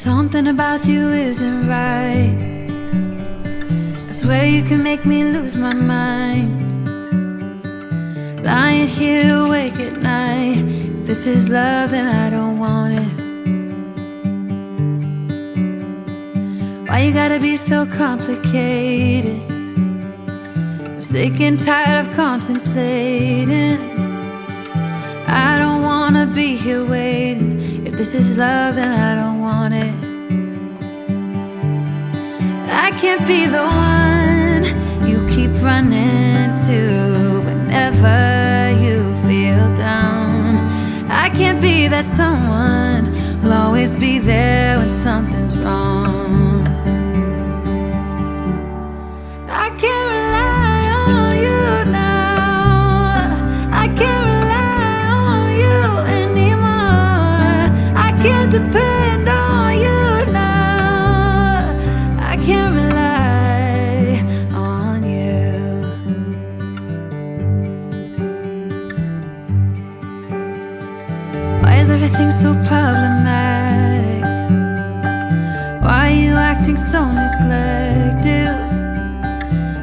Something about you isn't right. I swear you can make me lose my mind. Lying here awake at night. If this is love, then I don't want it. Why you gotta be so complicated? I'm sick and tired of contemplating. I don't wanna be here waiting. If this is love, then I don't want it. I can't be the one you keep running to whenever you feel down. I can't be that someone who'll always be there when something's wrong. I can't rely on you now. I can't rely on you anymore. I can't depend on you now. I can't rely on you. Why is everything so problematic? Why are you acting so neglected?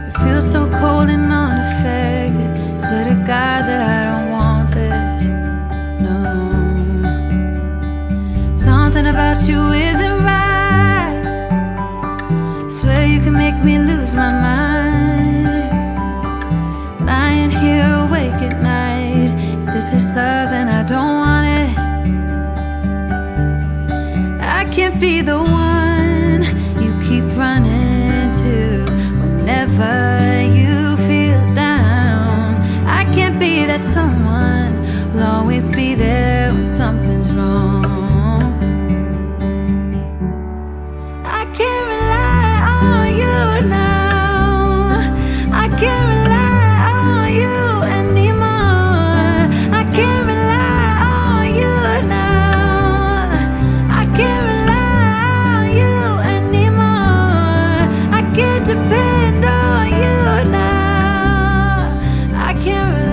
You feel so cold and unaffected. Swear to God that I don't want this, no. Something about you isn't right. Swear you can make me lose my mind. Lying here awake at night. If this is love, then I don't want it. I can't be the one you keep running to whenever you feel down. I can't be that someone who'll always be there when something's wrong. I can't rely on you now. I can't rely on you anymore. I can't rely on you now. I can't rely on you anymore. I can't depend on you now. I can't rely.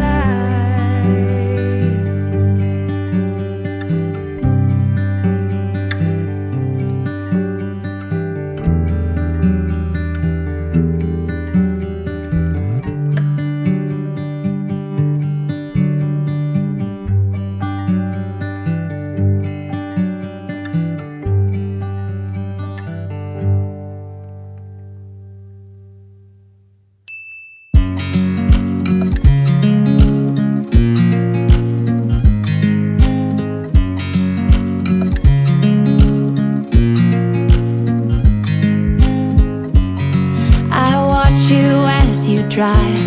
I watch you as you drive.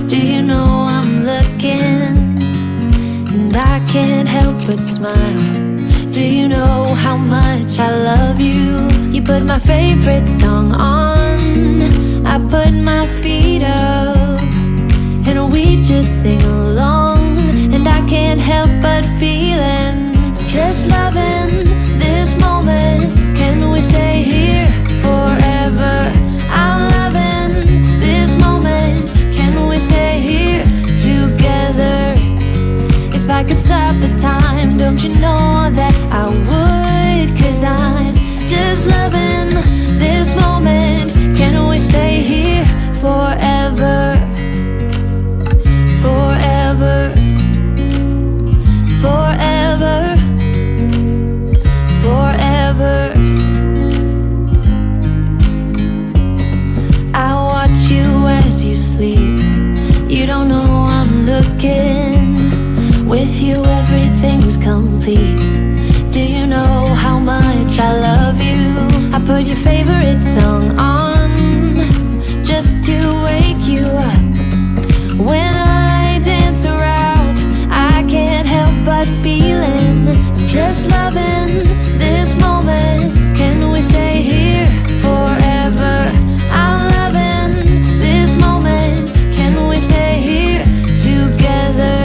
Do you know I'm looking? And I can't help but smile. Do you know how much I love you? You put my favorite song on. I put my feet up, and we just sing along. And I can't help but feeling, just loving this moment. Can we stay here forever? I'm loving this moment. Can we stay here together? If I could stop the time, don't you know that I would? 'Cause I'm just loving this moment. Can we stay here forever? Forever. Forever. Forever. I watch you as you sleep. You don't know I'm looking. With you everything's complete. Do you know how much I love you? I put your favorite song on just to wake you up. When I dance around, I can't help but feeling, just loving this moment. Can we stay here forever? I'm loving this moment. Can we stay here together?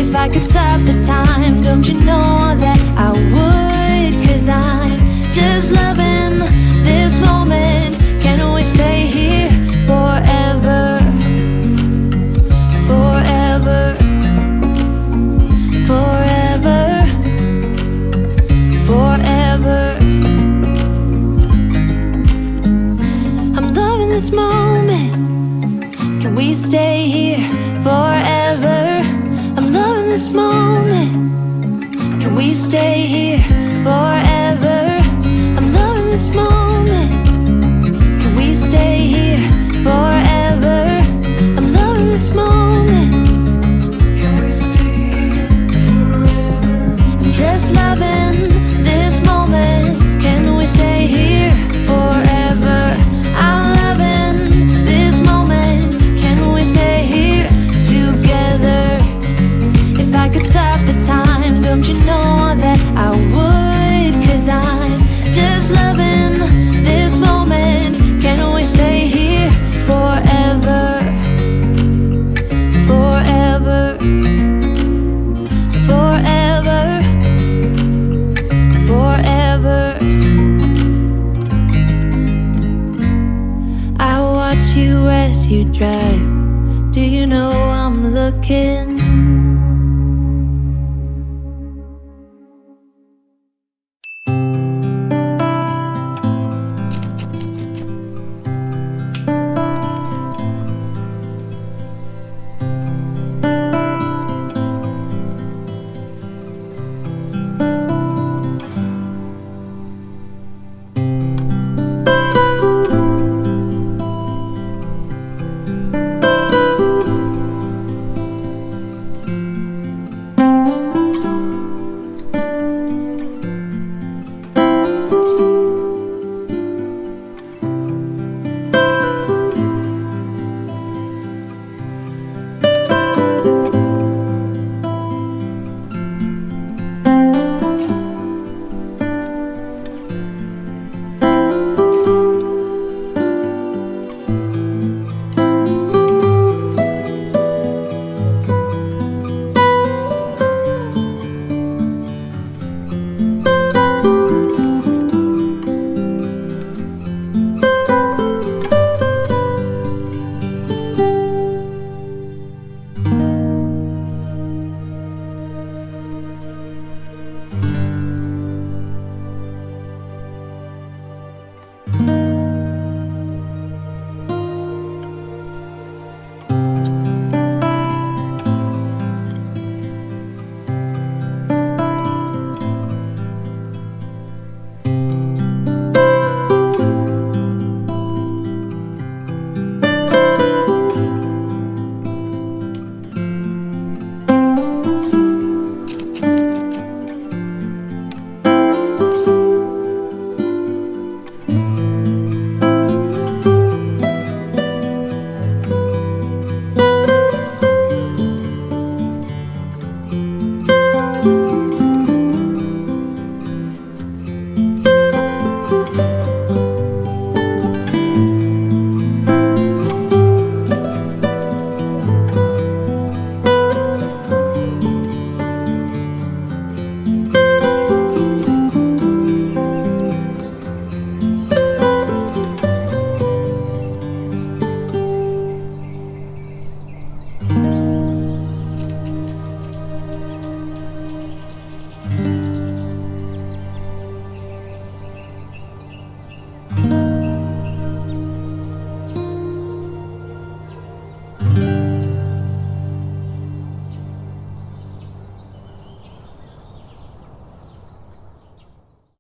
If I could stop the time, don't you know that I would? 'Cause I'm just loving this moment. Can we stay here forever? Forever. Forever. Forever. stay here forever? I'm loving this moment. Can we stay here forever? I'm loving this moment. Can we stay here forever? I'm loving this moment. Can we stay here forever? I'm just loving this moment. Can we stay here forever? I'm loving this moment. Can we stay here together? If I could stop the time, don't you know that I would? 'Cause I'm just loving this moment. Can we stay here forever? Forever. Forever. Forever. I watch you as you drive. Do you know I'm looking?